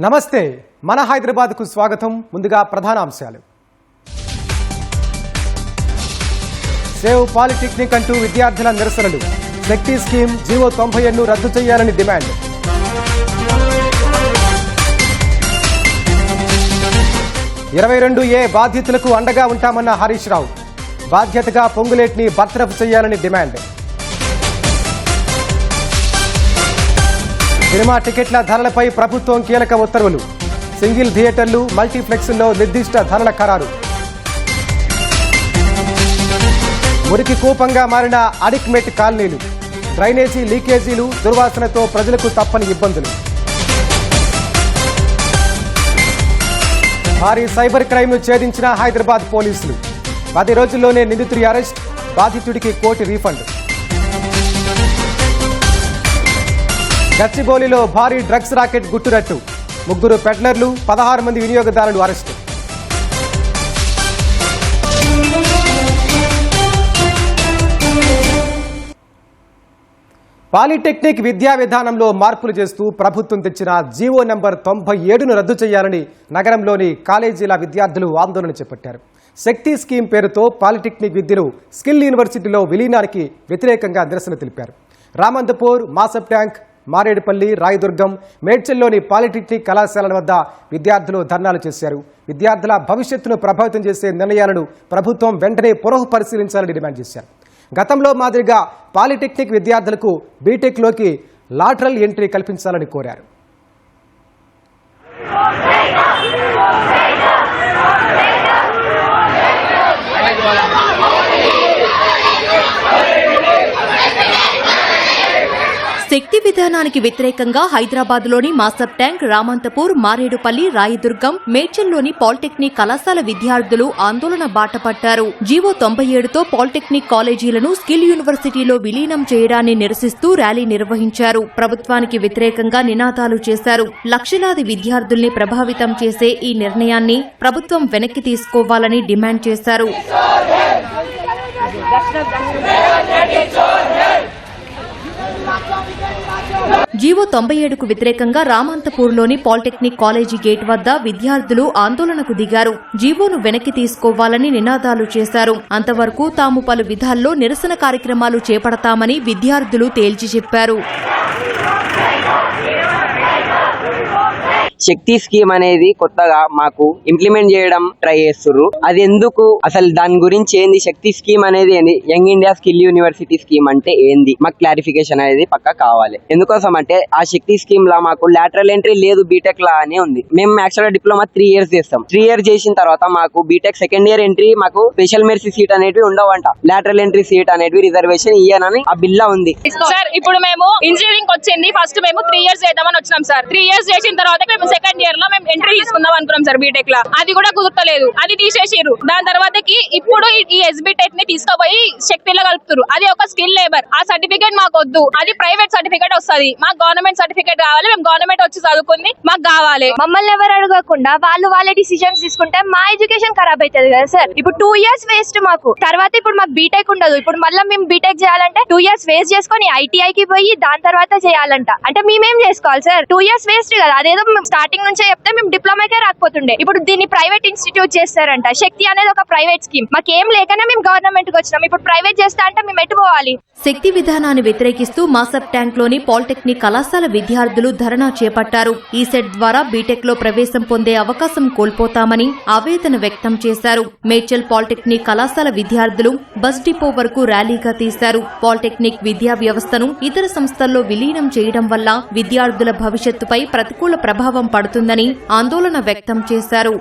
నమస్తే మన హైదరాబాద్కు స్వాగతం. ముందుగా ప్రధాన అంశాలు. సేవ్ పాలిటెక్నిక్ అంటూ విద్యార్థుల నిరసనలు. శక్తి స్కీమ్ జీవో 97ను రద్దు చేయాలని డిమాండ్. "22A బాధితులకు అండగా ఉంటామన్న హరీష్ రావు. బాధ్యతగా పొంగులేటిని బర్తరఫ్ చేయాలని డిమాండ్. సినిమా టికెట్ల ధరలపై ప్రభుత్వం కీలక ఉత్తర్వులు. సింగిల్ థియేటర్లు, మల్టీప్లెక్స్ల్లో నిర్దిష్ట ధరల ఖరారు. మురికి కూపంగా మారిన అడిక్మెట్ కాలనీలు. డ్రైనేజీ లీకేజీలు, దుర్వాసనతో ప్రజలకు తప్పని ఇబ్బందులు. భారీ సైబర్ క్రైమ్ను ఛేదించిన హైదరాబాద్ పోలీసులు. 10 రోజుల్లోనే నిందితుడి అరెస్ట్, బాధితుడికి కోటి రీఫండ్. గచ్చిబౌలిలో భారీ డ్రగ్స్ రాకెట్ గుట్టురట్టు. 3 పెడ్లర్లు, 16 మంది వినియోగదారులు అరెస్టు. పాలిటెక్నిక్ విద్యా విధానంలో మార్పులు చేస్తూ ప్రభుత్వం తెచ్చిన జీవో నంబర్ 97ను రద్దు చేయాలని నగరంలోని కాలేజీల విద్యార్థులు ఆందోళన చేపట్టారు. శక్తి స్కీమ్ పేరుతో పాలిటెక్నిక్ విద్యను స్కిల్ యూనివర్సిటీలో విలీనానికి వ్యతిరేకంగా నిరసన తెలిపారు. రామంతపూర్, మాసప్ ట్యాంక్, మారేడుపల్లి, రాయదుర్గం, మేడ్చల్లోని పాలిటెక్నిక్ కళాశాలల వద్ద విద్యార్థులు ధర్నాలు చేశారు. విద్యార్థుల భవిష్యత్తును ప్రభావితం చేసే నిర్ణయాలను ప్రభుత్వం వెంటనే పునఃపరిశీలించాలని డిమాండ్ చేశారు. గతంలో మాదిరిగా పాలిటెక్నిక్ విద్యార్థులకు బీటెక్లోకి లాటరల్ ఎంట్రీ కల్పించాలని కోరారు. శక్తి విధానానికి వ్యతిరేకంగా హైదరాబాద్లోని మాసప్ ట్యాంక్, రామంతపూర్, మారేడుపల్లి, రాయదుర్గం, మేడ్చల్లోని పాలిటెక్నిక్ కళాశాల విద్యార్థులు ఆందోళన బాటపట్టారు. జీవో 97తో పాలిటెక్నిక్ కాలేజీలను స్కిల్ యూనివర్సిటీలో విలీనం చేయడాన్ని నిరసిస్తూ ర్యాలీ నిర్వహించారు. ప్రభుత్వానికి వ్యతిరేకంగా నినాదాలు చేశారు. లక్షలాది విద్యార్థుల్ని ప్రభావితం చేసే ఈ నిర్ణయాన్ని ప్రభుత్వం వెనక్కి తీసుకోవాలని డిమాండ్ చేశారు. జీవో 97కు వ్యతిరేకంగా రామంతపూర్లోని పాలిటెక్నిక్ కాలేజీ గేట్ వద్ద విద్యార్థులు ఆందోళనకు దిగారు. జీవోను వెనక్కి తీసుకోవాలని నినాదాలు చేశారు. అంతవరకు తాము పలు విధాల్లో నిరసన కార్యక్రమాలు చేపడతామని విద్యార్థులు తేల్చి చెప్పారు. శక్తి స్కీమ్ అనేది కొత్తగా మాకు ఇంప్లిమెంట్ చేయడం ట్రై చేస్తుర్రు. అది ఎందుకు, అసలు దాని గురించి ఏంది, శక్తి స్కీమ్ అనేది ఏంది, young India skill university scheme అంటే ఏంది, మాకు క్లారిఫికేషన్ అనేది పక్కా కావాలి. ఎందుకోసం అంటే ఆ శక్తి స్కీమ్ లా మాకు లాటరల్ ఎంట్రీ లేదు, బీటెక్ లా అని ఉంది. మేము యాక్చువల్ డిప్లొమా 3 years చేస్తాం. 3 years చేసిన తర్వాత మాకు బీటెక్ సెకండ్ ఇయర్ ఎంట్రీ, మాకు స్పెషల్ మెరిసీ సీట్ అనేవి ఉండవంట. లాటరల్ ఎంట్రీ సీట్ అనేవి రిజర్వేషన్ ఇయ్యనని ఆ బిల్లా ఉంది. సార్ ఇప్పుడు మేము ఇంజనీరింగ్ వచ్చింది, ఫస్ట్ మేము 3 years చేద్దామని వచ్చినాం సార్. 3 years చేసిన తర్వాత మేము సెకండ్ ఇయర్ లో మేము ఎంట్రీ తీసుకుందాం అనుకున్నాం సార్ బీటెక్ లా. అది కూడా కుదరలేదు, అది తీసేసిర్రు. దాని తర్వాతకి ఇప్పుడు ఈ ఎస్బీటెక్ ని తీసుకుపోయి శక్తిలో కలుపుతారు. అది ఒక స్కిల్ లేబర్. ఆ సర్టిఫికేట్ మాకు వద్దు, అది ప్రైవేట్ సర్టిఫికేట్ వస్తుంది. మాకు గవర్నమెంట్ సర్టిఫికేట్ కావాలి. మేము గవర్నమెంట్ వచ్చి చదువుకుంది మాకు కావాలి. మమ్మల్ని ఎవరు అడగకుండా వాళ్ళే డిసిజన్స్ తీసుకుంటే మా ఎడ్యుకేషన్ ఖరాబ్ అవుతుంది కదా సార్. ఇప్పుడు 2 years వేస్ట్ మాకు. తర్వాత ఇప్పుడు మాకు బీటెక్ ఉండదు. ఇప్పుడు మళ్ళీ మేము బీటెక్ చేయాలంటే 2 years వేస్ట్ చేసుకుని ఐటీఐకి పోయి దాని తర్వాత చేయాలంట. అంటే మేమేం చేసుకోవాలి సార్? 2 years వేస్ట్ కదా. అదేదో స్టార్టింగ్ నుంచే చెప్తే మేము డిప్లొమాకే రాకపోతుండే. ఇప్పుడు దీన్ని ప్రైవేట్ ఇన్స్టిట్యూట్ చేస్తారంట. శక్తి అనేది ఒక ప్రైవేట్ స్కీమ్. మాకేం లేకనే మేము గవర్నమెంట్ కి వచ్చినాం. ఇప్పుడు ప్రైవేట్ చేస్తా అంటే మేము ఎటు పోవాలి? శక్తి విధానాన్ని వ్యతిరేకిస్తూ మాసప్ ట్యాంక్ లోని పాలిటెక్నిక్ కళాశాల విద్యార్థులు ధర్నా చేపట్టారు. ఈ సెట్ ద్వారా బీటెక్ లో ప్రవేశం పొందే అవకాశం కోల్పోతామని ఆవేదన వ్యక్తం చేశారు. మేడ్చల్ పాలిటెక్నిక్ కళాశాల విద్యార్థులు బస్ డిపో వరకు ర్యాలీగా తీశారు. పాలిటెక్నిక్ విద్యా వ్యవస్థను ఇతర సంస్థల్లో విలీనం చేయడం వల్ల విద్యార్థుల భవిష్యత్తుపై ప్రతికూల ప్రభావం పడుతుందని ఆందోళన వ్యక్తం చేశారు.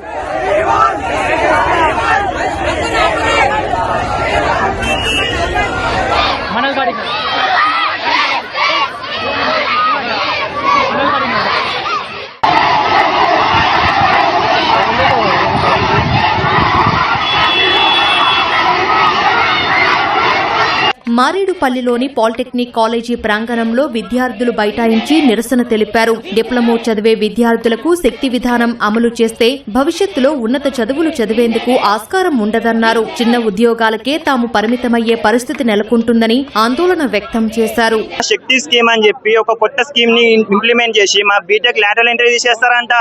మారేడుపల్లిలోని పాలిటెక్నిక్ కాలేజీ ప్రాంగణంలో విద్యార్థులు బైఠాయించి నిరసన తెలిపారు. డిప్లొమా చదివే విద్యార్థులకు శక్తి విధానం అమలు చేస్తే భవిష్యత్తులో ఉన్నత చదువులు చదివేందుకు ఆస్కారం ఉండదన్నారు. చిన్న ఉద్యోగాలకే తాము పరిమితమయ్యే పరిస్థితి నెలకొంటుందని ఆందోళన వ్యక్తం చేశారు. శక్తి స్కీమ్ అని చెప్పి ఒక కొత్త స్కీమ్ ని ఇంప్లిమెంట్ చేసి మా బీటెక్ లాటరల్ ఎంట్రీ తీసేస్తారంట.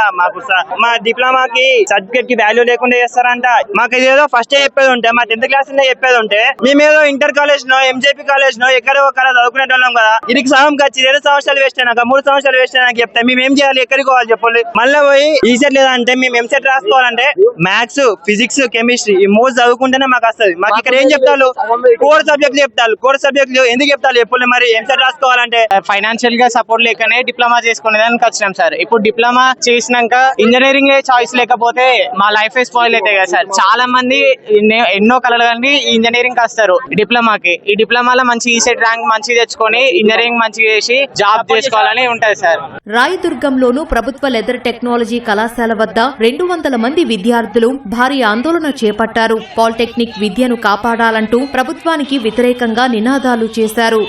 మా డిప్లొమాకి సర్టిఫికేట్ కి వాల్యూ లేకుండా చేస్తారంట. మాకు ఏదో ఫస్ట్ చెప్పేది ఉంటే మా 10th క్లాస్ చెప్పేది ఉంటే మేమేదో ఇంటర్ కాలేజ్ నో ఎంజేపీ కాలేజ్ నో ఎక్కడో ఒక చదువుకునే వాళ్ళం కదా. ఇది సగం ఖర్చు 2 సంవత్సరాలు వేస్ట్ అయినాక 3 సంవత్సరాలు వేస్ట్ అయినాక చెప్తే మేము ఏం చేయాలి, ఎక్కడికి పోవాలి చెప్పండి. మళ్ళీ పోయి ఈసెట్ లేదంటే మేము ఎంసెట్ రాసుకోవాలంటే మ్యాథ్స్ ఫిజిక్స్ కెమిస్ట్రీ ఈ 3 చదువుకుంటేనే మాకు వస్తుంది. మాకు ఇక్కడ ఏం చెప్తారు, కోర్ సబ్జెక్టులు చెప్తారు. కోర్ సబ్జెక్టులు ఎందుకు చెప్తారు చెప్పండి. మరి ఎంసెట్ రాసుకోవాలంటే ఫైనాన్షియల్ గా సపోర్ట్ లేకనే డిప్లొమా చేసుకునేదానికి వచ్చినాం సార్. ఇప్పుడు డిప్లొమా చేసినాక ఇంజనీరింగ్ చాయిస్ లేకపోతే మా లైఫ్ స్పాయిల్ అవుతాయి కదా సార్. చాలా మంది ఎన్నో కలలు కండి ఇంజనీరింగ్ వస్తారు డిప్లొమాకి. ఈ డిప్లొమాలో మంచి ఈసెట్ ర్యాంక్ మంచి తెచ్చుకొని ఇంజనీరింగ్ మంచి చేసి జాబ్ చేసుకోవాలని ఉంటది సార్. రాయదుర్గంలోను ప్రభుత్వ లెదర్ టెక్నాలజీ కళాశాల వద్ద 200 మంది విద్యార్థులు భారీ ఆందోళన చేపట్టారు. పాలిటెక్నిక్ విద్యను కాపాడాలంటూ ప్రభుత్వానికి వ్యతిరేకంగా నినాదాలు చేశారు.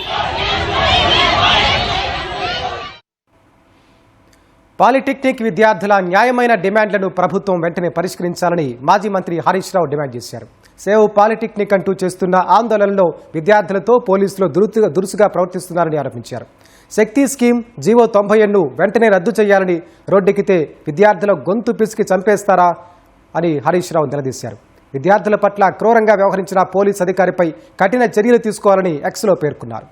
పాలిటెక్నిక్ విద్యార్థుల న్యాయమైన డిమాండ్లను ప్రభుత్వం వెంటనే పరిష్కరించాలని మాజీ మంత్రి హరీష్ రావు డిమాండ్ చేశారు. సేవ్ పాలిటెక్నిక్ అంటూ చేస్తున్న ఆందోళనలో విద్యార్థులతో పోలీసులు దురుసుగా ప్రవర్తిస్తున్నారని ఆరోపించారు. శక్తి స్కీమ్ జీవో 97ను వెంటనే రద్దు చేయాలని రోడ్డెక్కితే విద్యార్థుల గొంతు పిసికి చంపేస్తారా అని హరీష్ రావు నిలదీశారు. విద్యార్థుల పట్ల క్రూరంగా వ్యవహరించిన పోలీస్ అధికారిపై కఠిన చర్యలు తీసుకోవాలని ఎక్స్లో పేర్కొన్నారు.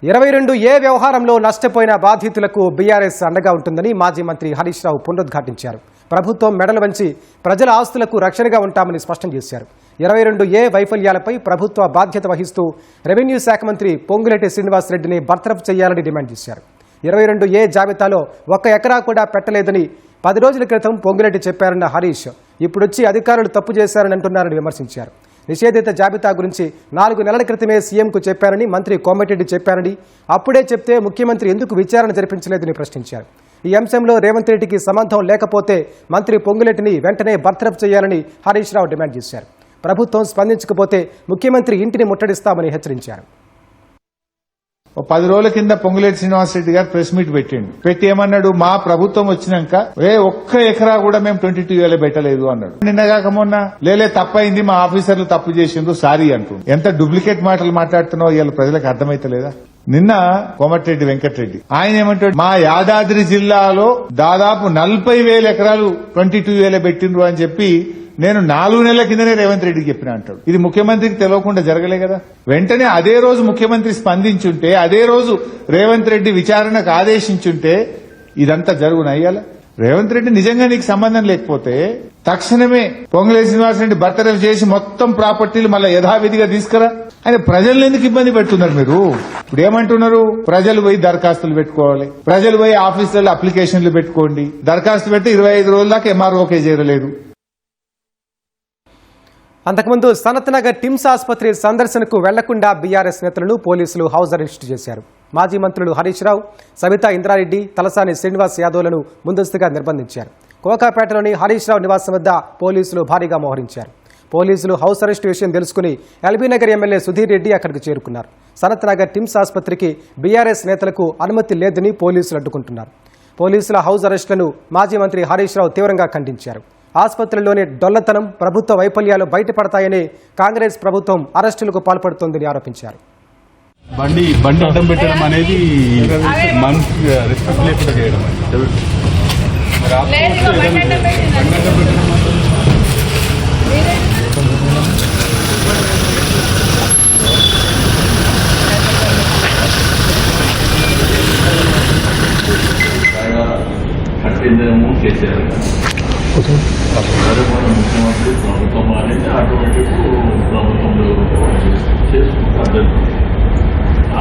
22A వ్యవహారంలో నష్టపోయిన బాధితులకు బీఆర్ఎస్ అండగా ఉంటుందని మాజీ మంత్రి హరీష్ రావు పునరుద్ఘాటించారు. ప్రభుత్వం మెడలు వంచి ప్రజల ఆస్తులకు రక్షణగా ఉంటామని స్పష్టం చేశారు. 22A వైఫల్యాలపై ప్రభుత్వ బాధ్యత వహిస్తూ రెవెన్యూ శాఖ మంత్రి పొంగులేటి శ్రీనివాసరెడ్డిని బర్తరఫ్ చేయాలని డిమాండ్ చేశారు. 22A జాబితాలో 1 ఎకరా కూడా పెట్టలేదని 10 రోజుల క్రితం పొంగులేటి చెప్పారన్న హరీష్ ఇప్పుడొచ్చి అధికారులు తప్పు చేశారని అంటున్నారని విమర్శించారు. నిషేధిత జాబితా గురించి 4 నెలల క్రితమే సీఎంకు చెప్పారని మంత్రి కోమటిరెడ్డి చెప్పారని, అప్పుడే చెప్తే ముఖ్యమంత్రి ఎందుకు విచారణ జరిపించలేదని ప్రశ్నించారు. ఈ అంశంలో రేవంత్ రెడ్డికి సంబంధం లేకపోతే మంత్రి పొంగులేటిని వెంటనే బర్తరఫ్ చేయాలని హరీష్ రావు డిమాండ్ చేశారు. ప్రభుత్వం స్పందించకపోతే ముఖ్యమంత్రి ఇంటిని ముట్టడిస్తామని హెచ్చరించారు. 10 రోజుల కింద పొంగులేటి శ్రీనివాసరెడ్డి గారు ప్రెస్ మీట్ పెట్టి ఏమన్నాడు, మా ప్రభుత్వం వచ్చినాక 1 ఎకరా కూడా మేము 22A పెట్టలేదు అన్నాడు. నిన్నగాక మొన్న లేలే తప్పైంది, మా ఆఫీసర్లు తప్పు చేసిండ్రు సారీ అంటూ ఎంత డూప్లికేట్ మాటలు మాట్లాడుతున్నావు ఇవాళ ప్రజలకు అర్థమైతలేదా? నిన్న కోమటిరెడ్డి వెంకటరెడ్డి ఆయన ఏమంటాడు, మా యాదాద్రి జిల్లాలో దాదాపు 40,000 ఎకరాలు 22A పెట్టిండ్రు అని చెప్పి నేను 4 నెలల కిందనే రేవంత్ రెడ్డికి చెప్పిన అంటాడు. ఇది ముఖ్యమంత్రికి తెలియకుండా జరగలే కదా. వెంటనే అదే రోజు ముఖ్యమంత్రి స్పందించుంటే, అదే రోజు రేవంత్ రెడ్డి విచారణకు ఆదేశించుంటే ఇదంతా జరుగునయ్యాల. రేవంత్ రెడ్డి నిజంగా నీకు సంబంధం లేకపోతే తక్షణమే పొంగులేటి శ్రీనివాసరెడ్డి బర్తరఫ్ చేసి మొత్తం ప్రాపర్టీలు మళ్ళీ యథావిధిగా తీసుకురా. ఆయన ప్రజలను ఎందుకు ఇబ్బంది పెడుతున్నారు మీరు? ఇప్పుడు ఏమంటున్నారు, ప్రజలు పోయి దరఖాస్తులు పెట్టుకోవాలి, ప్రజలు పోయి ఆఫీసులలో అప్లికేషన్లు పెట్టుకోండి. దరఖాస్తు పెట్టి 25 రోజుల దాకా ఎంఆర్ఓకే చేరలేదు. అంతకుముందు సనత్ నగర్ టిమ్స్ ఆసుపత్రి సందర్శనకు వెళ్లకుండా బీఆర్ఎస్ నేతలను పోలీసులు హౌస్ అరెస్ట్ చేశారు. మాజీ మంత్రులు హరీష్ రావు, సవితా ఇంద్రారెడ్డి, తలసాని శ్రీనివాస్ యాదవ్లను ముందస్తుగా నిర్బంధించారు. కోకాపేటలోని హరీష్ రావు నివాసం వద్ద పోలీసులు భారీగా మోహరించారు. పోలీసులు హౌస్ అరెస్ట్ విషయం తెలుసుకుని ఎల్బీనగర్ ఎమ్మెల్యే సుధీర్ రెడ్డి అక్కడికి చేరుకున్నారు. సనత్ నగర్ టిమ్స్ ఆసుపత్రికి బీఆర్ఎస్ నేతలకు అనుమతి లేదని పోలీసులు అడ్డుకుంటున్నారు. పోలీసుల హౌస్ అరెస్టులను మాజీ మంత్రి హరీష్ రావు తీవ్రంగా ఖండించారు. ఆసుపత్రిలోని డొల్లతనం, ప్రభుత్వ వైఫల్యాలు బయటపడతాయని కాంగ్రెస్ ప్రభుత్వం అరెస్టులకు పాల్పడుతోందని ఆరోపించారు. బండి అడ్డం పెట్టడం అనేది మనిషి రెస్పెక్ట్ లేకుండా చేయడం. కట్టిందేమో చేశారు. ముఖ్యమంత్రి ప్రభుత్వం అనేది ఆటోమేటిక్ ప్రభుత్వంలో చేసుకుంటారు.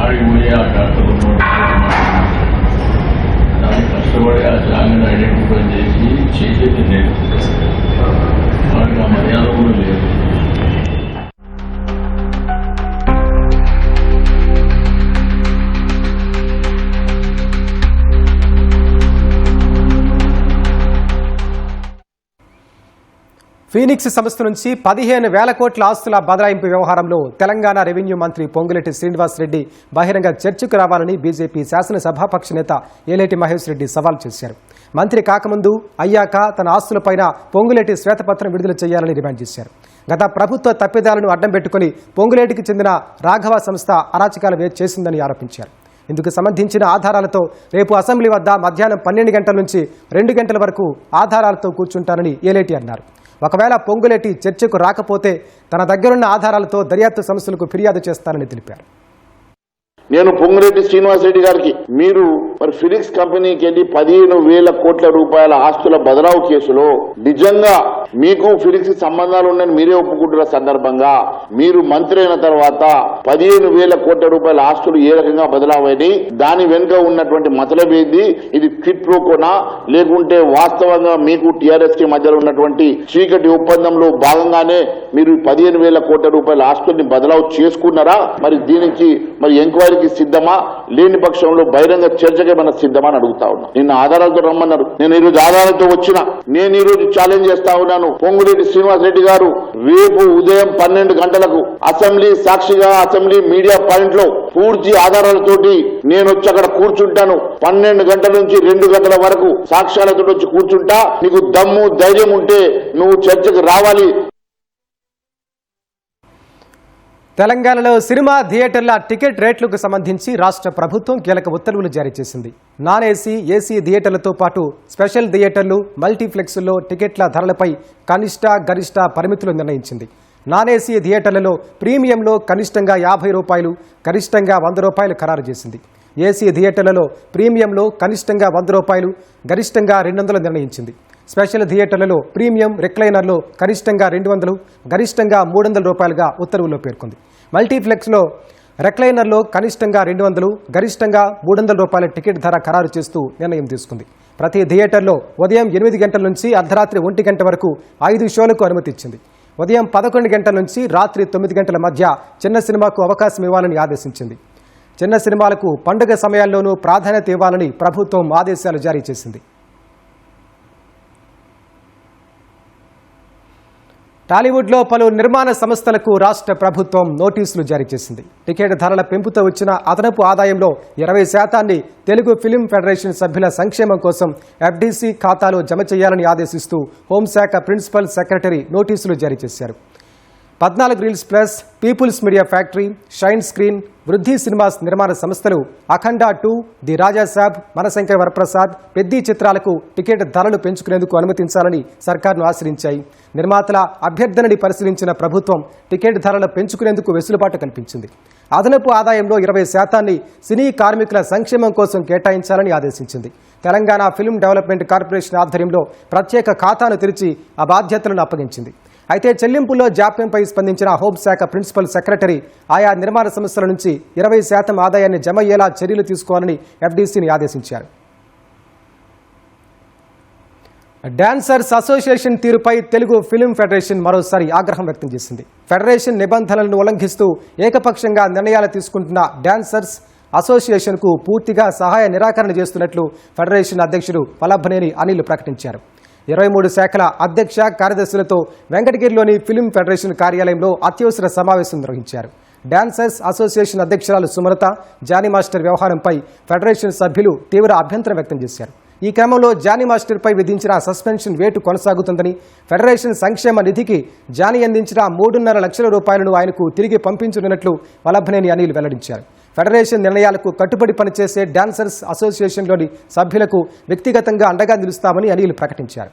ఆడిపోయి ఆ డాక్టర్లు దాన్ని కష్టపడి ఆ జాగ్రత్త ఐడెంటిఫై చేసి చేసేది నేర్చుకుంటారు. వాడికి ఆ మర్యాద కూడా లేదు. ఫీనిక్స్ సంస్థ నుంచి 15,000 కోట్ల ఆస్తుల బదలాయింపు వ్యవహారంలో తెలంగాణ రెవెన్యూ మంత్రి పొంగులేటి శ్రీనివాస్ రెడ్డి బహిరంగ చర్చకు రావాలని బీజేపీ శాసనసభాపక్ష నేత ఏలేటి మహేష్ రెడ్డి సవాల్ చేశారు. మంత్రి కాకముందు అయ్యాక తన ఆస్తులపైన పొంగులేటి శ్వేతపత్రం విడుదల చేయాలని డిమాండ్ చేశారు. గత ప్రభుత్వ తప్పిదాలను అడ్డం పెట్టుకుని పొంగులేటికి చెందిన రాఘవ సంస్థ అరాచకాలు చేసిందని ఆరోపించారు. ఇందుకు సంబంధించిన ఆధారాలతో రేపు అసెంబ్లీ వద్ద మధ్యాహ్నం 12 గంటల నుంచి 2 గంటల వరకు ఆధారాలతో కూర్చుంటానని ఏలేటి అన్నారు. ఒకవేళ పొంగులేటి చర్చకు రాకపోతే తన దగ్గరున్న ఆధారాలతో దర్యాప్తు సంస్థలకు ఫిర్యాదు చేస్తానని తెలిపారు. నేను పొంగులేటి శ్రీనివాసరెడ్డి గారికి మీరు మరి ఫినిక్స్ కంపెనీకి వెళ్ళి 15,000 కోట్ల రూపాయల ఆస్తుల బదలావు కేసులో నిజంగా మీకు ఫినిక్స్ సంబంధాలు ఉన్నాయని మీరే ఒప్పుకుంటున్న సందర్భంగా మీరు మంత్రి అయిన తర్వాత 15,000 కోట్ల రూపాయల ఆస్తులు ఏ రకంగా బదలావని దాని వెనుక ఉన్నటువంటి మతలబ్ ఏంది, ఇది క్విట్ ప్రోకోనా లేకుంటే వాస్తవంగా మీకు టీఆర్ఎస్ కి మధ్యలో ఉన్నటువంటి చీకటి ఒప్పందంలో భాగంగానే మీరు 15,000 కోట్ల రూపాయల ఆస్తుల్ని బదలావు చేసుకున్నారా? మరి దీనికి మరి ఎంక్వైరీ సిద్ధమా, లేని పక్షంలో బహిరంగ చర్చకే మన సిద్ధమా అని అడుగుతా ఉన్నా. నిన్న ఆధారాలతో రమ్మన్నారు, నేను ఈరోజు ఆధారాలతో వచ్చిన. నేను ఈరోజు ఛాలెంజ్ చేస్తా ఉన్నాను, పొంగులేటి శ్రీనివాసరెడ్డి గారు రేపు ఉదయం 12 గంటలకు అసెంబ్లీ సాక్షిగా అసెంబ్లీ మీడియా పాయింట్ లో పూర్తి ఆధారాలతోటి నేను వచ్చి అక్కడ కూర్చుంటాను. 12 గంటల నుంచి 2 గంటల వరకు సాక్ష్యాలతో వచ్చి కూర్చుంటా. నీకు దమ్ము ధైర్యం ఉంటే నువ్వు చర్చకు రావాలి. తెలంగాణలో సినిమా థియేటర్ల టికెట్ రేట్లకు సంబంధించి రాష్ట్ర ప్రభుత్వం కీలక ఉత్తర్వులు జారీ చేసింది. నాన్ ఏసీ, ఏసీ థియేటర్లతో పాటు స్పెషల్ థియేటర్లు, మల్టీప్లెక్స్ల్లో టికెట్ల ధరలపై కనిష్ట, గరిష్ట పరిమితులు నిర్ణయించింది. నాన్ ఏసీ థియేటర్లలో ప్రీమియంలో కనిష్టంగా ₹50, గరిష్టంగా ₹100 ఖరారు చేసింది. ఏసీ థియేటర్లలో ప్రీమియంలో కనిష్టంగా ₹100, గరిష్టంగా 200 నిర్ణయించింది. స్పెషల్ థియేటర్లలో ప్రీమియం రిక్లైనర్లో కనిష్టంగా 200, గరిష్టంగా ₹300గా ఉత్తర్వుల్లో పేర్కొంది. మల్టీప్లెక్స్లో రెక్లైనర్లో కనిష్టంగా 200, గరిష్టంగా ₹300 టికెట్ ధర ఖరారు చేస్తూ నిర్ణయం తీసుకుంది. ప్రతి థియేటర్లో ఉదయం 8 గంటల నుంచి అర్ధరాత్రి 1 గంట వరకు 5 షోలకు అనుమతి ఇచ్చింది. ఉదయం 11 గంటల నుంచి రాత్రి 9 గంటల మధ్య చిన్న సినిమాకు అవకాశం ఇవ్వాలని ఆదేశించింది. చిన్న సినిమాలకు పండుగ సమయాల్లోనూ ప్రాధాన్యత ఇవ్వాలని ప్రభుత్వం ఆదేశాలు జారీ చేసింది. టాలీవుడ్లో పలు నిర్మాణ సంస్థలకు రాష్ట్ర ప్రభుత్వం నోటీసులు జారీ చేసింది. టికెట్ ధరల పెంపుతో వచ్చిన అదనపు ఆదాయంలో 20% తెలుగు ఫిల్మ్ ఫెడరేషన్ సభ్యుల సంక్షేమం కోసం ఎఫ్డీసీ ఖాతాలో జమ చేయాలని ఆదేశిస్తూ హోంశాఖ ప్రిన్సిపల్ సెక్రటరీ నోటీసులు జారీ చేశారు. 14 reels plus, peoples media factory, shine screen, Vriddhi cinemas నిర్మాణ సంస్థలు అఖండ 2, ది రాజాసాబ్, మనశంకర వరప్రసాద్, పెద్ది చిత్రాలకు టికెట్ ధరలు పెంచుకునేందుకు అనుమతించాలని సర్కార్ను ఆశ్రయించాయి. నిర్మాతల అభ్యర్థనని పరిశీలించిన ప్రభుత్వం టికెట్ ధరలు పెంచుకునేందుకు వెసులుబాటు కల్పించింది. అదనపు ఆదాయంలో 20% సినీ కార్మికుల సంక్షేమం కోసం కేటాయించాలని ఆదేశించింది. తెలంగాణ ఫిల్మ్ డెవలప్మెంట్ కార్పొరేషన్ ఆధ్వర్యంలో ప్రత్యేక ఖాతాను తెరిచి ఆ బాధ్యతలను అప్పగించింది. అయితే చెల్లింపుల్లో జాప్యంపై స్పందించిన హోంశాఖ ప్రిన్సిపల్ సెక్రటరీ ఆయా నిర్మాణ సంస్థల నుంచి 20% ఆదాయాన్ని జమ అయ్యేలా చర్యలు తీసుకోవాలని ఎఫ్డీసీని ఆదేశించారు. డాన్సర్స్ అసోసియేషన్ తీరుపై తెలుగు ఫిల్మ్ ఫెడరేషన్ మరోసారి ఆగ్రహం వ్యక్తం చేసింది. ఫెడరేషన్ నిబంధనలను ఉల్లంఘిస్తూ ఏకపక్షంగా నిర్ణయాలు తీసుకుంటున్న డాన్సర్స్ అసోసియేషన్కు పూర్తిగా సహాయ నిరాకరణ చేస్తున్నట్లు ఫెడరేషన్ అధ్యక్షుడు వల్లభనేని అనిల్ ప్రకటించారు. 23 శాఖల అధ్యక్ష కార్యదర్శులతో వెంకటగిరిలోని ఫిల్మ్ ఫెడరేషన్ కార్యాలయంలో అత్యవసర సమావేశం నిర్వహించారు. డాన్సర్స్ అసోసియేషన్ అధ్యక్షురాలు సుమలత, జానీ మాస్టర్ వ్యవహారంపై ఫెడరేషన్ సభ్యులు తీవ్ర అభ్యంతరం వ్యక్తం చేశారు. ఈ క్రమంలో జానీ మాస్టర్పై విధించిన సస్పెన్షన్ వేటు కొనసాగుతుందని, ఫెడరేషన్ సంక్షేమ నిధికి జానీ అందించిన ₹3.5 లక్షల ఆయనకు తిరిగి పంపించనున్నట్లు వల్లభనేని అనిల్ వెల్లడించారు. ఫెడరేషన్ నిర్ణయాలకు కట్టుబడి పనిచేసే డాన్సర్స్ అసోసియేషన్లోని సభ్యులకు వ్యక్తిగతంగా అండగా నిలుస్తామని అనిల్ ప్రకటించారు.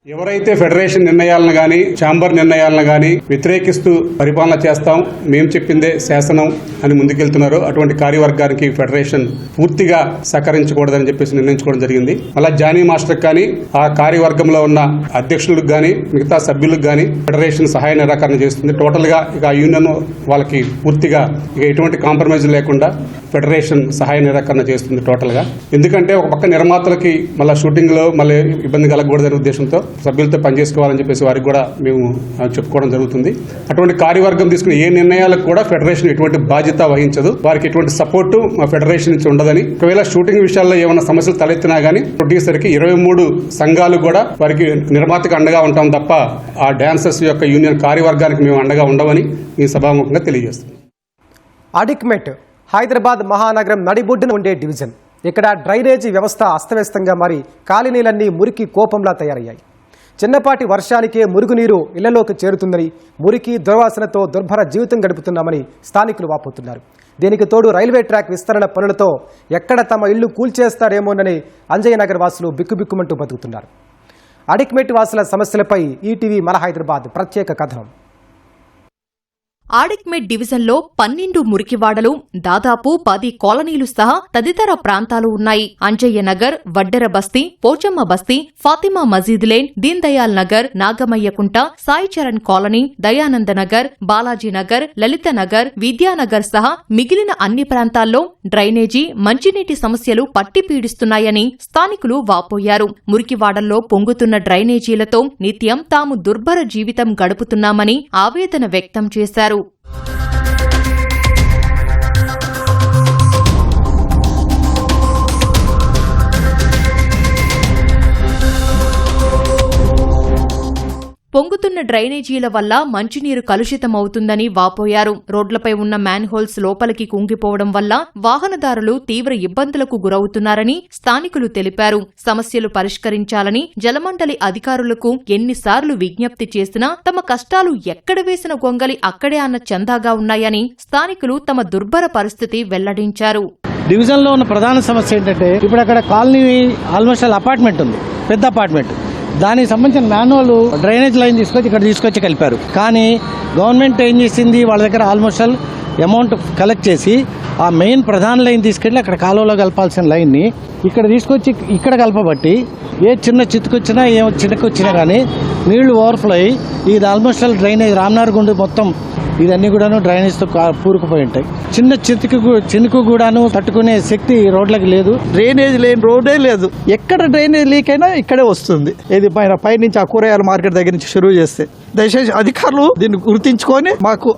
ఎవరైతే ఫెడరేషన్ నిర్ణయాలను గాని ఛాంబర్ నిర్ణయాలను గాని వ్యతిరేకిస్తూ పరిపాలన చేస్తాం, మేము చెప్పిందే శాసనం అని ముందుకెళ్తున్నారో అటువంటి కార్యవర్గానికి ఫెడరేషన్ పూర్తిగా సహకరించకూడదని చెప్పేసి నిర్ణయించుకోవడం జరిగింది. అలా జానీ మాస్టర్ కానీ ఆ కార్యవర్గంలో ఉన్న అధ్యక్షులకు గాని మిగతా సభ్యులకు గాని ఫెడరేషన్ సహాయ నిరాకరణ చేస్తుంది. టోటల్ గా ఇక యూనియన్ వాళ్ళకి పూర్తిగా ఇక ఎటువంటి కాంప్రమైజ్ లేకుండా ఫెడరేషన్ సహాయ నిరాకరణ చేస్తుంది టోటల్గా. ఎందుకంటే ఒక పక్క నిర్మాతలకి మళ్ళీ షూటింగ్లో మళ్ళీ ఇబ్బంది కలగకూడదనే ఉద్దేశంతో సభ్యులతో పనిచేసుకోవాలని చెప్పేసి వారికి కూడా మేము చెప్పుకోవడం జరుగుతుంది. అటువంటి కార్యవర్గం తీసుకునే ఏ నిర్ణయాలకు కూడా ఫెడరేషన్ ఎటువంటి బాధ్యత వహించదు. వారికి ఎటువంటి సపోర్టు మా ఫెడరేషన్ నుంచి ఉండదని, ఒకవేళ షూటింగ్ విషయాల్లో ఏమైనా సమస్యలు తలెత్తినా గానీ ప్రొడ్యూసర్కి 23 సంఘాలు కూడా వారికి నిర్మాతకు అండగా ఉంటాం తప్ప ఆ డాన్సర్స్ యొక్క యూనియన్ కార్యవర్గానికి మేము అండగా ఉండవని ఈ సభాముఖంగా తెలియజేస్తున్నాం. అడిక్మెట్ హైదరాబాద్ మహానగరం నడిబొడ్డున ఉండే డివిజన్. ఇక్కడ డ్రైనేజీ వ్యవస్థ అస్తవ్యస్తంగా మారి కాలనీలన్నీ మురికి కోపంలా తయారయ్యాయి. చిన్నపాటి వర్షానికే మురుగునీరు ఇళ్లలోకి చేరుతుందని, మురికి దుర్వాసనతో దుర్భర జీవితం గడుపుతున్నామని స్థానికులు వాపోతున్నారు. దీనికి తోడు రైల్వే ట్రాక్ విస్తరణ పనులతో ఎక్కడ తమ ఇళ్లు కూల్చేస్తారేమోనని అంజయ్య నగర్ వాసులు బిక్కుబిక్కుమంటూ బతుకుతున్నారు. అడిక్మెట్ వాసుల సమస్యలపై ఈటీవీ మన హైదరాబాద్ ప్రత్యేక కథనం. ఆడిక్మెట్ డివిజన్లో 12 మురికివాడలు, దాదాపు 10 కాలనీలు సహా తదితర ప్రాంతాలు ఉన్నాయి. అంజయ్య నగర్, వడ్డెర బస్తీ, పోచమ్మ బస్తీ, ఫాతిమా మజీద్ లేన్, దీన్ దయాల్ నగర్, నాగమయ్యకుంట, సాయి చరణ్ కాలనీ, దయానంద నగర్, బాలాజీ నగర్, లలిత నగర్, విద్యానగర్ సహా మిగిలిన అన్ని ప్రాంతాల్లో డ్రైనేజీ, మంచినీటి సమస్యలు పట్టి పీడిస్తున్నాయని స్థానికులు వాపోయారు. మురికివాడల్లో పొంగుతున్న డ్రైనేజీలతో నిత్యం తాము దుర్భర జీవితం గడుపుతున్నామని ఆవేదన వ్యక్తం చేశారు. పొంగుతున్న డ్రైనేజీల వల్ల మంచినీరు కలుషితమవుతుందని వాపోయారు. రోడ్లపై ఉన్న మ్యాన్హోల్స్ లోపలికి కుంగిపోవడం వల్ల వాహనదారులు తీవ్ర ఇబ్బందులకు గురవుతున్నారని స్థానికులు తెలిపారు. సమస్యలు పరిష్కరించాలని జలమండలి అధికారులకు ఎన్నిసార్లు విజ్ఞప్తి చేసినా తమ కష్టాలు ఎక్కడ వేసిన గొంగలి అక్కడే అన్న చందాగా ఉన్నాయని స్థానికులు తమ దుర్భర పరిస్థితి వెల్లడించారు. డివిజన్ లో ఉన్న ప్రధాన సమస్య ఏంటంటే ఇప్పుడు అక్కడ కాలనీ ఆల్మోస్ట్ అపార్ట్మెంట్ ఉంది, పెద్ద అపార్ట్మెంట్. దానికి సంబంధించిన మాన్యువల్ డ్రైనేజ్ లైన్ ఇక్కడ తీసుకొచ్చి కలిపారు. కానీ గవర్నమెంట్ ఏం చేసింది, వాళ్ళ దగ్గర ఆల్మోస్ట్ అమౌంట్ కలెక్ట్ చేసి ఆ మెయిన్ ప్రధాన లైన్ తీసుకెళ్లి అక్కడ కాలువలో కలపాల్సిన లైన్ని ఇక్కడ తీసుకొచ్చి ఇక్కడ కలపబట్టి ఏ చిన్న చితుకొచ్చినా ఏ చిన్నకొచ్చినా కానీ నీళ్లు ఓవర్ఫ్లో అయ్యి ఇది ఆల్మోస్ట్ డ్రైనేజ్ రామ్నగర్ గుండు మొత్తం ఇదన్నీ కూడాను డ్రైనేజ్తో కూరుకుపోయి ఉంటాయి. చిన్న చినుకు కూడాను తట్టుకునే శక్తి రోడ్లకు లేదు. డ్రైనేజ్ లేని రోడ్డే లేదు. ఎక్కడ డ్రైనేజ్ లీక్ అయినా ఇక్కడే వస్తుంది. ఇది పై నుంచి ఆ కూరగాయల మార్కెట్ దగ్గర నుంచి షురూ చేస్తే దయచేసి అధికారులు దీన్ని గుర్తించుకొని మాకు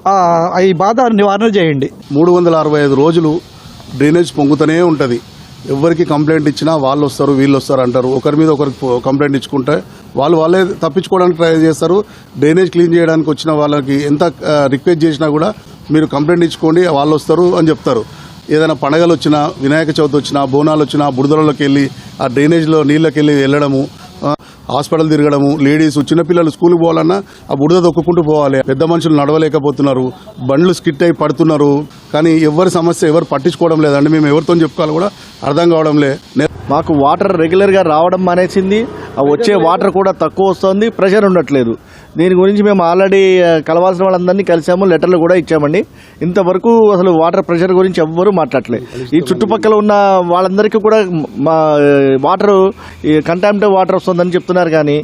ఈ బాధ నివారణ చేయండి. 365 రోజులు డ్రైనేజ్ పొంగుతూనే ఉంటుంది. ఎవరికి కంప్లైంట్ ఇచ్చినా వాళ్ళు వస్తారు వీళ్ళు వస్తారు అంటారు. ఒకరి మీద ఒకరికి కంప్లైంట్ ఇచ్చుకుంటే వాళ్ళే తప్పించుకోవడానికి ట్రై చేస్తారు. డ్రైనేజ్ క్లీన్ చేయడానికి వచ్చిన వాళ్ళకి ఎంత రిక్వెస్ట్ చేసినా కూడా మీరు కంప్లైంట్ ఇచ్చుకోండి వాళ్ళు వస్తారు అని చెప్తారు. ఏదైనా పండగలు వచ్చినా, వినాయక చవితి వచ్చినా, బోనాలు వచ్చినా బురదలలోకి వెళ్ళి ఆ డ్రైనేజ్లో నీళ్ళకి వెళ్ళి వెళ్ళడము, హాస్పిటల్ తిరగడము, లేడీస్ చిన్నపిల్లలు స్కూల్కి పోవాలన్నా ఆ బురద దొక్కుంటూ పోవాలి. పెద్ద మనుషులు నడవలేకపోతున్నారు, బండ్లు స్కిట్ అయి పడుతున్నారు. కానీ ఎవరి సమస్య ఎవరు పట్టించుకోవడం లేదండి. మేము ఎవరితో చెప్పుకోవాలి కూడా అర్థం కావడం లే. మాకు వాటర్ రెగ్యులర్ గా రావడం మానేసింది. వచ్చే వాటర్ కూడా తక్కువ వస్తుంది, ప్రెషర్ ఉండట్లేదు. దీని గురించి మేము ఆల్రెడీ కలవాల్సిన వాళ్ళందరినీ కలిసాము, లెటర్లు కూడా ఇచ్చామండి. ఇంతవరకు అసలు వాటర్ ప్రెషర్ గురించి ఎవ్వరూ మాట్లాడలేదు. ఈ చుట్టుపక్కల ఉన్న వాళ్ళందరికీ కూడా మా వాటర్ కంటామినేటెడ్ వాటర్ వస్తుందని చెప్తున్నారు. కానీ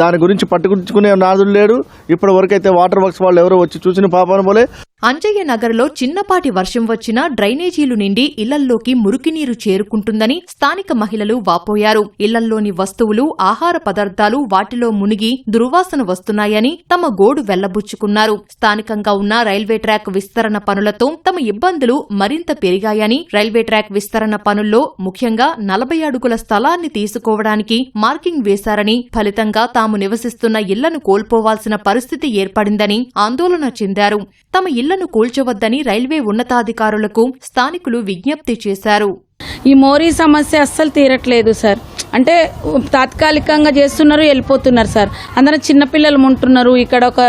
దాని గురించి పట్టుకునే నాదులు లేడు. ఇప్పటి వరకు అయితే వాటర్ వర్క్స్ వాళ్ళు ఎవరో వచ్చి చూసిన పాపను పోలే. అంజయ్య నగర్లో చిన్నపాటి వర్షం వచ్చినా డ్రైనేజీలు నిండి ఇళ్లల్లోకి మురికినీరు చేరుకుంటుందని స్థానిక మహిళలు వాపోయారు. ఇళ్లల్లోని వస్తువులు, ఆహార పదార్థాలు వాటిలో మునిగి దుర్వాసన వస్తున్నాయని తమ గోడు వెళ్లబుచ్చుకున్నారు. స్థానికంగా ఉన్న రైల్వే ట్రాక్ విస్తరణ పనులతో తమ ఇబ్బందులు మరింత పెరిగాయని, రైల్వే ట్రాక్ విస్తరణ పనుల్లో ముఖ్యంగా 40 అడుగుల స్థలాన్ని తీసుకోవడానికి మార్కింగ్ వేశారని, ఫలితంగా తాము నివసిస్తున్న ఇళ్లను కోల్పోవాల్సిన పరిస్థితి ఏర్పడిందని ఆందోళన చెందారు. తమ ఇళ్లను కూల్చవద్దని రైల్వే ఉన్నతాధికారులకు స్థానికులు విజ్ఞప్తి చేశారు. ఈ మోరీ సమస్య అస్సలు తీరట్లేదు సార్. అంటే తాత్కాలికంగా చేస్తున్నారు, వెళ్ళిపోతున్నారు సార్. అందరం చిన్నపిల్లలు ఉంటున్నారు. ఇక్కడ ఒక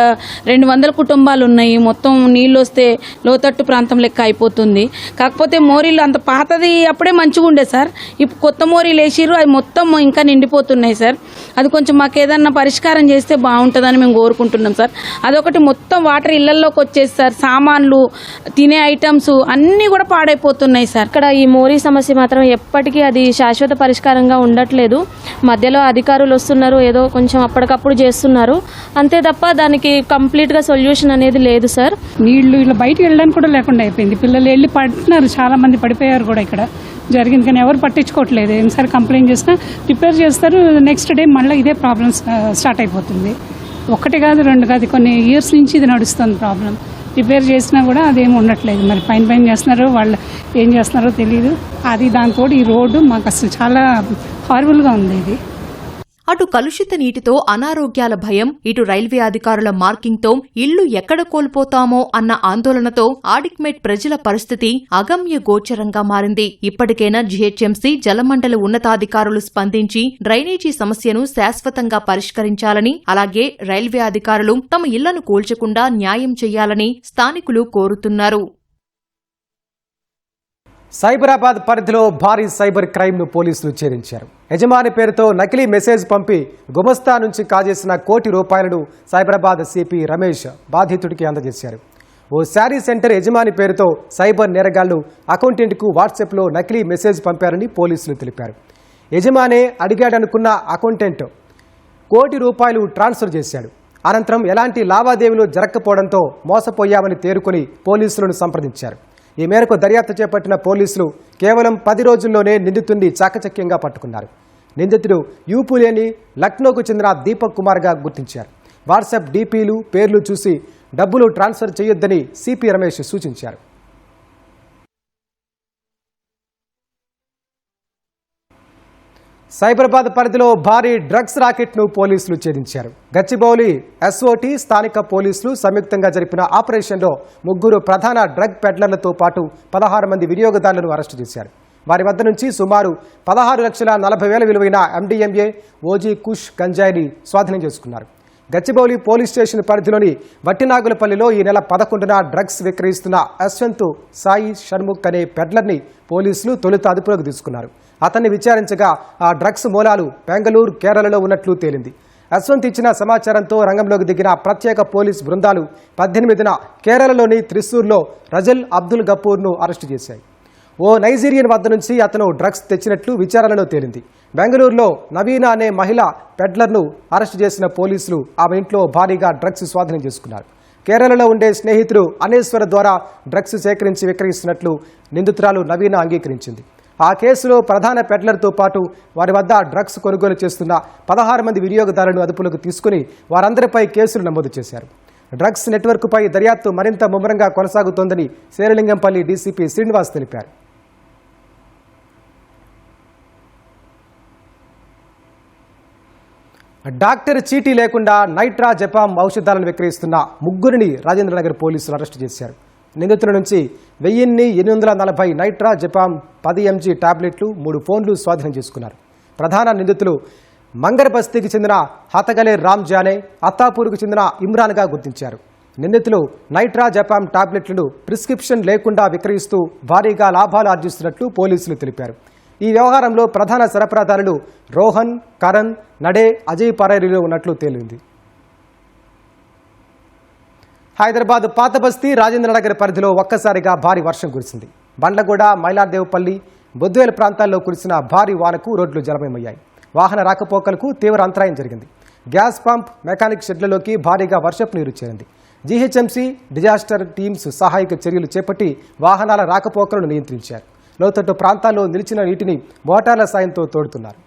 200 కుటుంబాలు ఉన్నాయి. మొత్తం నీళ్ళు వస్తే లోతట్టు ప్రాంతం లెక్క అయిపోతుంది. కాకపోతే మోరీలు అంత పాతది అప్పుడే మంచిగా ఉండే సార్. ఇప్పుడు కొత్త మోరీలు వేసిర్రు, అది మొత్తం ఇంకా నిండిపోతున్నాయి సార్. అది కొంచెం మాకు ఏదన్నా పరిష్కారం చేస్తే బాగుంటుందని మేము కోరుకుంటున్నాం సార్. అదొకటి మొత్తం వాటర్ ఇళ్లలోకి వచ్చేసి సార్, సామాన్లు, తినే ఐటమ్స్ అన్నీ కూడా పాడైపోతున్నాయి సార్. ఇక్కడ ఈ మోరీ సమస్య మాత్రం ఎప్పటికీ అది శాశ్వత పరిష్కారంగా ఉండట్లేదు. మధ్యలో అధికారులు వస్తున్నారు, ఏదో కొంచెం అప్పటికప్పుడు చేస్తున్నారు అంతే తప్ప దానికి కంప్లీట్గా సొల్యూషన్ అనేది లేదు సార్. నీళ్లు ఇలా బయటకు వెళ్ళడానికి కూడా లేకుండా అయిపోయింది. పిల్లలు వెళ్ళి పడుతున్నారు, చాలా మంది పడిపోయారు కూడా ఇక్కడ జరిగింది, కానీ ఎవరు పట్టించుకోవట్లేదు. ఏమసారి కంప్లైంట్ చేసినా రిపేర్ చేస్తారు, నెక్స్ట్ డే మళ్ళీ ఇదే ప్రాబ్లమ్ స్టార్ట్ అయిపోతుంది. ఒకటి కాదు రెండు కాదు, కొన్ని ఇయర్స్ నుంచి ఇది నడుస్తుంది ప్రాబ్లం. రిపేర్ చేసినా కూడా అదేమి ఉండట్లేదు. మరి పైన చేస్తున్నారు, వాళ్ళు ఏం చేస్తున్నారో తెలియదు. అది దాంతో ఈ రోడ్డు మాకు అసలు చాలా హారబుల్గా ఉంది. ఇది అటు కలుషిత నీటితో అనారోగ్యాల భయం, ఇటు రైల్వే అధికారుల మార్కింగ్తో ఇళ్లు ఎక్కడ కోల్పోతామో అన్న ఆందోళనతో ఆడిక్మేట్ ప్రజల పరిస్థితి అగమ్య గోచరంగా మారింది. ఇప్పటికైనా జీహెచ్ఎంసీ జలమండలి ఉన్నతాధికారులు స్పందించి డ్రైనేజీ సమస్యను శాశ్వతంగా పరిష్కరించాలని, అలాగే రైల్వే అధికారులు తమ ఇళ్లను కూల్చకుండా న్యాయం చేయాలని స్థానికులు కోరుతున్నారు. సైబరాబాద్ పరిధిలో భారీ సైబర్ క్రైమ్ను పోలీసులు ఛేదించారు. యజమాని పేరుతో నకిలీ మెసేజ్ పంపి గుమస్తా నుంచి కాజేసిన ₹1,00,00,000 సైబరాబాద్ సిపి రమేష్ బాధితుడికి అందజేశారు. ఓ శారీ సెంటర్ యజమాని పేరుతో సైబర్ నేరగాళ్లు అకౌంటెంట్కు వాట్సాప్లో నకిలీ మెసేజ్ పంపారని పోలీసులు తెలిపారు. యజమానే అడిగాడనుకున్న అకౌంటెంట్ ₹1,00,00,000 ట్రాన్స్ఫర్ చేశాడు. అనంతరం ఎలాంటి లావాదేవీలు జరగకపోవడంతో మోసపోయామని తేరుకొని పోలీసులను సంప్రదించారు. ఈ మేరకు దర్యాప్తు చేపట్టిన పోలీసులు కేవలం 10 రోజుల్లోనే నిందితుడిని చాకచక్యంగా పట్టుకున్నారు. నిందితుడు యూపులేని లక్నోకు చెందిన దీపక్ కుమార్గా గుర్తించారు. వాట్సాప్ డీపీలు, పేర్లు చూసి డబ్బులు ట్రాన్స్ఫర్ చేయొద్దని సిపి రమేష్ సూచించారు. సైబరాబాద్ పరిధిలో భారీ డ్రగ్స్ రాకెట్ను పోలీసులు ఛేదించారు. గచ్చిబౌలి ఎస్ఓటీ స్థానిక పోలీసులు సంయుక్తంగా జరిపిన ఆపరేషన్లో 3 ప్రధాన డ్రగ్ పెడ్లర్లతో పాటు 16 మంది వినియోగదారులను అరెస్టు చేశారు. వారి వద్ద నుంచి సుమారు 16,40,000 విలువైన ఎండిఎంఏ, ఓజీ కుష్ గంజాయిని స్వాధీనం చేసుకున్నారు. గచ్చిబౌలి పోలీస్ స్టేషన్ పరిధిలోని వట్టినాగులపల్లిలో ఈ నెల 11న డ్రగ్స్ విక్రయిస్తున్న యశ్వంత్ సాయి షణ్ముఖ్ అనే పెడ్లర్ని పోలీసులు తొలుత అదుపులోకి తీసుకున్నారు. అతన్ని విచారించగా ఆ డ్రగ్స్ మూలాలు బెంగళూరు, కేరళలో ఉన్నట్లు తేలింది. యశ్వంత్ ఇచ్చిన సమాచారంతో రంగంలోకి దిగిన ప్రత్యేక పోలీస్ బృందాలు 18న కేరళలోని త్రిశూర్లో రజల్ అబ్దుల్ గపూర్ను అరెస్టు చేశాయి. ఓ నైజీరియన్ వద్ద నుంచి అతను డ్రగ్స్ తెచ్చినట్లు విచారణలో తేలింది. బెంగళూరులో నవీనా అనే మహిళ పెడ్లర్ను అరెస్టు చేసిన పోలీసులు ఆమె ఇంట్లో భారీగా డ్రగ్స్ స్వాధీనం చేసుకున్నారు. కేరళలో ఉండే స్నేహితుడు అనేశ్వర ద్వారా డ్రగ్స్ సేకరించి విక్రయిస్తున్నట్లు నిందితురాలు నవీనా అంగీకరించింది. ఆ కేసులో ప్రధాన పెడ్లర్తో పాటు వారి వద్ద డ్రగ్స్ కొనుగోలు చేస్తున్న 16 మంది వినియోగదారులను అదుపులోకి తీసుకుని వారందరిపై కేసులు నమోదు చేశారు. డ్రగ్స్ నెట్వర్క్పై దర్యాప్తు మరింత ముమ్మరంగా కొనసాగుతోందని శేరలింగంపల్లి డీసీపీ శ్రీనివాస్ తెలిపారు. డాక్టర్ చీటీ లేకుండా నైట్రాజెపామ్ ఔషధాలను విక్రయిస్తున్న 3 రాజేంద్రనగర్ పోలీసులు అరెస్టు చేశారు. నిందితుల నుంచి 1,840 నైట్రాజెపామ్ 10 mg టాబ్లెట్లు, 3 ఫోన్లు స్వాధీనం చేసుకున్నారు. ప్రధాన నిందితులు మంగర్ బస్తీకి చెందిన హతగలే రామ్ జానే, అత్తాపూర్కు చెందిన ఇమ్రాన్గా గుర్తించారు. నిందితులు నైట్రాజెపామ్ టాబ్లెట్లను ప్రిస్క్రిప్షన్ లేకుండా విక్రయిస్తూ భారీగా లాభాలు ఆర్జిస్తున్నట్లు పోలీసులు తెలిపారు. ఈ వ్యవహారంలో ప్రధాన సరఫరాదారులు రోహన్, కరణ్, నడే, అజయ్ పరైరీలో ఉన్నట్లు తేలింది. హైదరాబాద్ పాత బస్తీ, రాజేంద్రనగర్ పరిధిలో ఒక్కసారిగా భారీ వర్షం కురిసింది. బండ్లగూడ, మైలార్దేవ్పల్లి, బొద్దువేలు ప్రాంతాల్లో కురిసిన భారీ వానకు రోడ్లు జలమయమయ్యాయి. వాహన రాకపోకలకు తీవ్ర అంతరాయం జరిగింది. గ్యాస్ పంప్, మెకానిక్ షెడ్లలోకి భారీగా వర్షపు నీరు చేరింది. జీహెచ్ఎంసీ డిజాస్టర్ టీమ్స్ సహాయక చర్యలు చేపట్టి వాహనాల రాకపోకలను నియంత్రించారు. లోతట్టు ప్రాంతాల్లో నిలిచిన నీటిని మోటార్ల సాయంతో తోడుతున్నారు.